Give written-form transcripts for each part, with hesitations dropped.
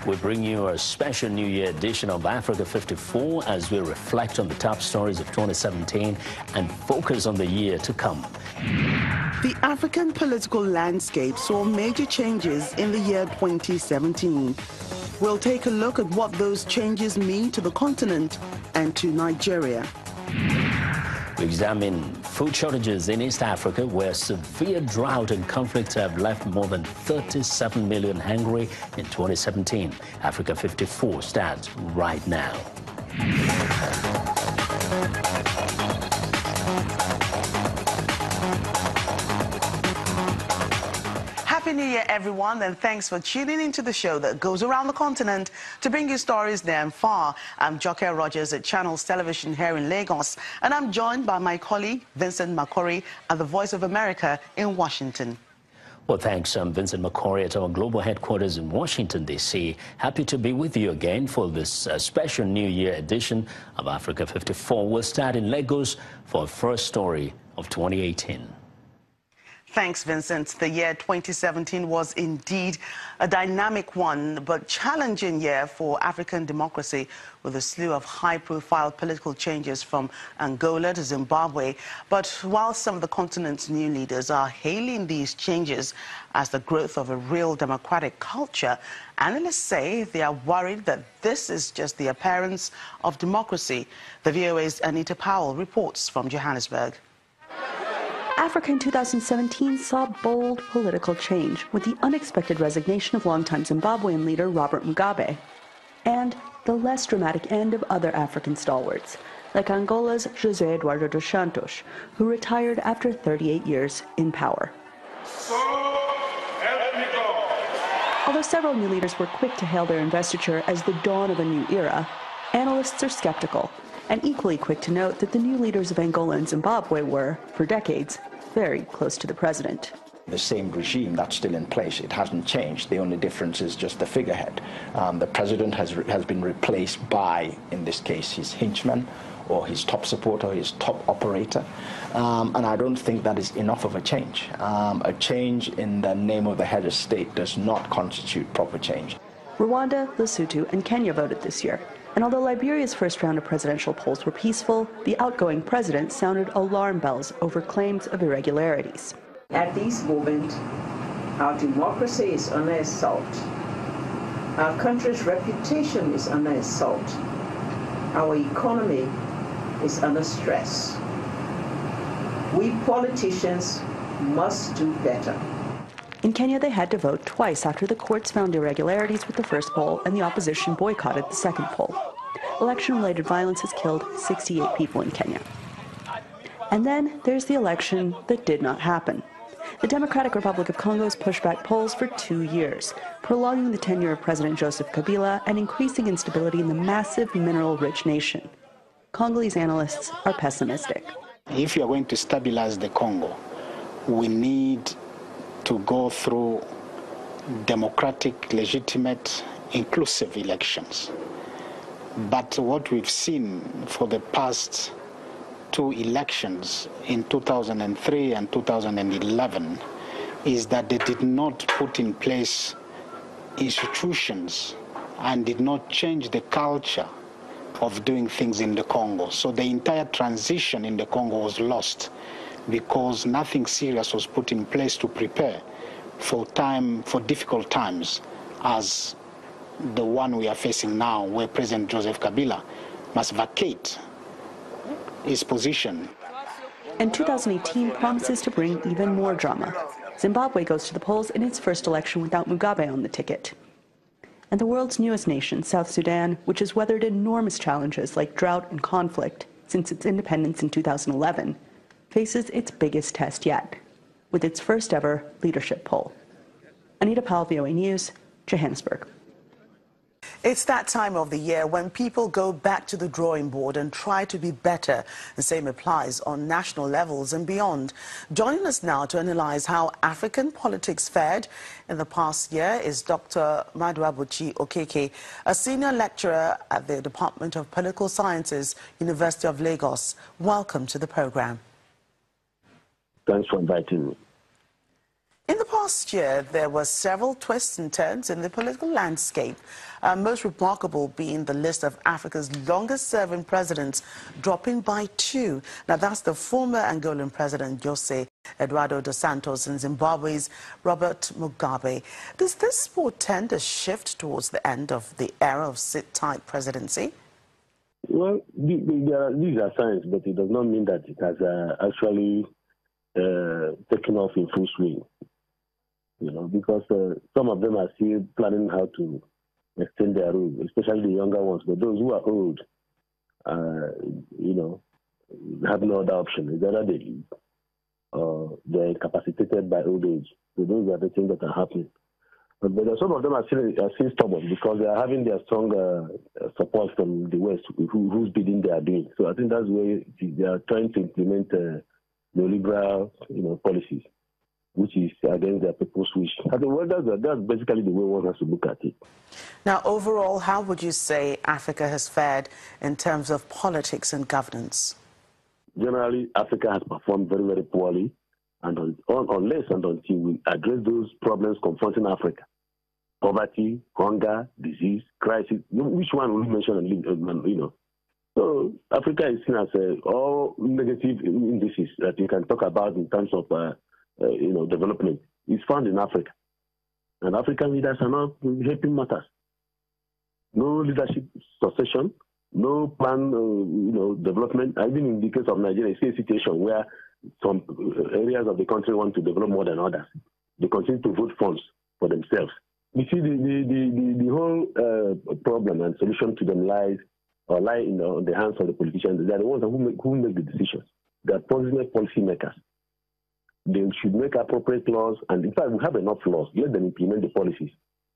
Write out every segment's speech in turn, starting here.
We bring you a special New Year edition of Africa 54 as we reflect on the top stories of 2017 and focus on the year to come. The African political landscape saw major changes in the year 2017. We'll take a look at what those changes mean to the continent and to Nigeria. We examine food shortages in East Africa, where severe drought and conflict have left more than 37 million hungry in 2017. Africa 54 starts right now. Happy New Year, everyone, and thanks for tuning into the show that goes around the continent to bring you stories near and far. I'm Joke Rogers at Channels Television here in Lagos, and I'm joined by my colleague, Vincent Makori, at the Voice of America in Washington. Well, thanks. I'm Vincent Makori at our global headquarters in Washington, D.C. Happy to be with you again for this special New Year edition of Africa 54. We'll start in Lagos for our first story of 2018. Thanks, Vincent. The year 2017 was indeed a dynamic one, but challenging year for African democracy, with a slew of high-profile political changes from Angola to Zimbabwe. But while some of the continent's new leaders are hailing these changes as the growth of a real democratic culture, analysts say they are worried that this is just the appearance of democracy. The VOA's Anita Powell reports from Johannesburg. Africa in 2017 saw bold political change with the unexpected resignation of longtime Zimbabwean leader Robert Mugabe and the less dramatic end of other African stalwarts, like Angola's José Eduardo dos Santos, who retired after 38 years in power. Although several new leaders were quick to hail their investiture as the dawn of a new era, analysts are skeptical and equally quick to note that the new leaders of Angola and Zimbabwe were, for decades, very close to the president. The same regime that's still in place. It hasn't changed. The only difference is just the figurehead. The president has been replaced by, in this case, his henchman or his top supporter, his top operator. And I don't think that is enough of a change. A change in the name of the head of state does not constitute proper change. Rwanda, Lesotho, and Kenya voted this year. And although Liberia's first round of presidential polls were peaceful, the outgoing president sounded alarm bells over claims of irregularities. At this moment, our democracy is under assault. Our country's reputation is under assault. Our economy is under stress. We politicians must do better. In Kenya, they had to vote twice after the courts found irregularities with the first poll and the opposition boycotted the second poll. Election-related violence has killed 68 people in Kenya. And then there's the election that did not happen. The Democratic Republic of Congo's pushed back polls for 2 years, prolonging the tenure of President Joseph Kabila and increasing instability in the massive mineral-rich nation. Congolese analysts are pessimistic. If you are going to stabilize the Congo, we need to go through democratic, legitimate, inclusive elections. But what we've seen for the past two elections in 2003 and 2011 is that they did not put in place institutions and did not change the culture of doing things in the Congo. So the entire transition in the Congo was lost because nothing serious was put in place to prepare for difficult times as the one we are facing now, where President Joseph Kabila must vacate his position. And 2018 promises to bring even more drama. Zimbabwe goes to the polls in its first election without Mugabe on the ticket. And the world's newest nation, South Sudan, which has weathered enormous challenges like drought and conflict since its independence in 2011, faces its biggest test yet, with its first ever leadership poll. Anita Powell, VOA News, Johannesburg. It's that time of the year when people go back to the drawing board and try to be better. The same applies on national levels and beyond. Joining us now to analyze how African politics fared in the past year is Dr. Maduabuchi Okeke, a senior lecturer at the Department of Political Sciences, University of Lagos. Welcome to the program. Thanks for inviting me. In the past last year, there were several twists and turns in the political landscape, most remarkable being the list of Africa's longest-serving presidents dropping by 2. Now, that's the former Angolan president, Jose Eduardo dos Santos, and Zimbabwe's Robert Mugabe. Does this portend a shift towards the end of the era of sit-tight presidency? Well, these are signs, but it does not mean that it has actually taken off in full swing. You know, because some of them are still planning how to extend their rule, especially the younger ones. But those who are old, you know, have no other option. It's either they leave or they're incapacitated by old age. So those are the things that are happening. But some of them are still stubborn because they are having their strong support from the West, whose bidding they are doing. So I think that's where they are trying to implement neoliberal, you know, policies, which is against their people's wish. I think, well, that's basically the way one has to look at it. Now, overall, how would you say Africa has fared in terms of politics and governance? Generally, Africa has performed very, very poorly, and unless and until we address those problems confronting Africa, poverty, hunger, disease, crisis, which one will you mention, you know? So Africa is seen as all negative indices that you can talk about in terms of you know, development is found in Africa. And African leaders are not helping matters. No leadership succession, no plan, you know, development. Even in the case of Nigeria, you see a situation where some areas of the country want to develop more than others. They continue to vote funds for themselves. You see, the whole problem and solution to them lie in the hands of the politicians. They are the ones who make the decisions. They are policy makers. They should make appropriate laws, and in fact, we have enough laws. Let them implement the policies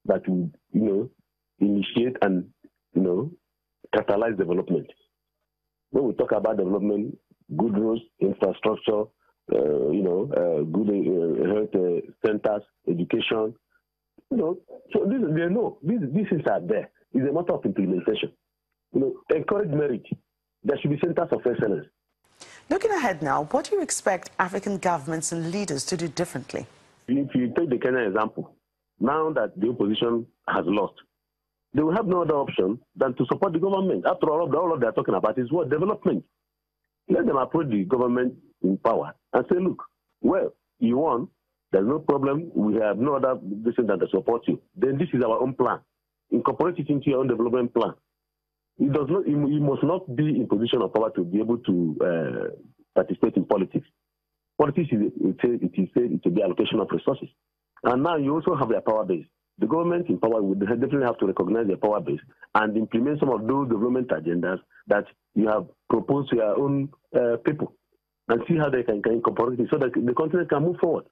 that will, you know, initiate and, you know, catalyze development. When we talk about development, good roads, infrastructure, you know, good health centers, education, you know, so these things are there. It's a matter of implementation. You know, encourage merit. There should be centers of excellence. Looking ahead now, what do you expect African governments and leaders to do differently? If you take the Kenya example, now that the opposition has lost, they will have no other option than to support the government. After all they are talking about is what? Development. Let them approach the government in power and say, look, well, you won, there's no problem, we have no other reason than to support you. Then this is our own plan. Incorporate it into your own development plan. You must not be in position of power to be able to participate in politics. Politics is to be allocation of resources. And now you also have their power base. The government in power would definitely have to recognize their power base and implement some of those development agendas that you have proposed to your own people and see how they can incorporate it so that the continent can move forward.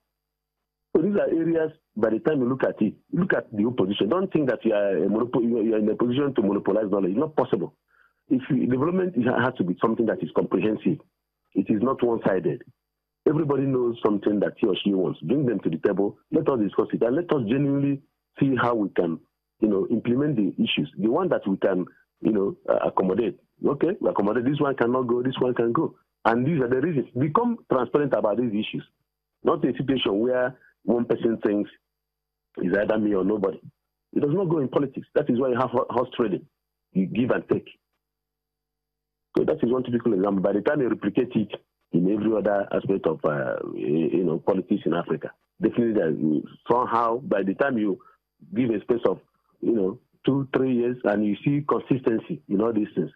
So these are areas, by the time you look at it, look at the opposition. Don't think that you are in a position to monopolize knowledge. It's not possible. Development has to be something that is comprehensive. It is not one-sided. Everybody knows something that he or she wants. Bring them to the table. Let us discuss it. And let us genuinely see how we can, you know, implement the issues. The one that we can, you know, accommodate. Okay, we accommodate. This one cannot go. This one can go. And these are the reasons. Become transparent about these issues. Not a situation where one person thinks is either me or nobody. It does not go in politics. That is why you have horse trading. You give and take. So that is one typical example. By the time you replicate it in every other aspect of you know, politics in Africa, definitely somehow by the time you give a space of, you know, 2-3 years and you see consistency in all these things,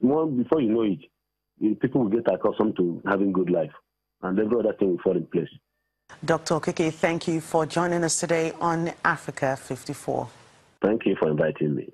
before you know it, people will get accustomed to having good life, and every other thing will fall in place. Dr. Okeke, thank you for joining us today on Africa 54. Thank you for inviting me.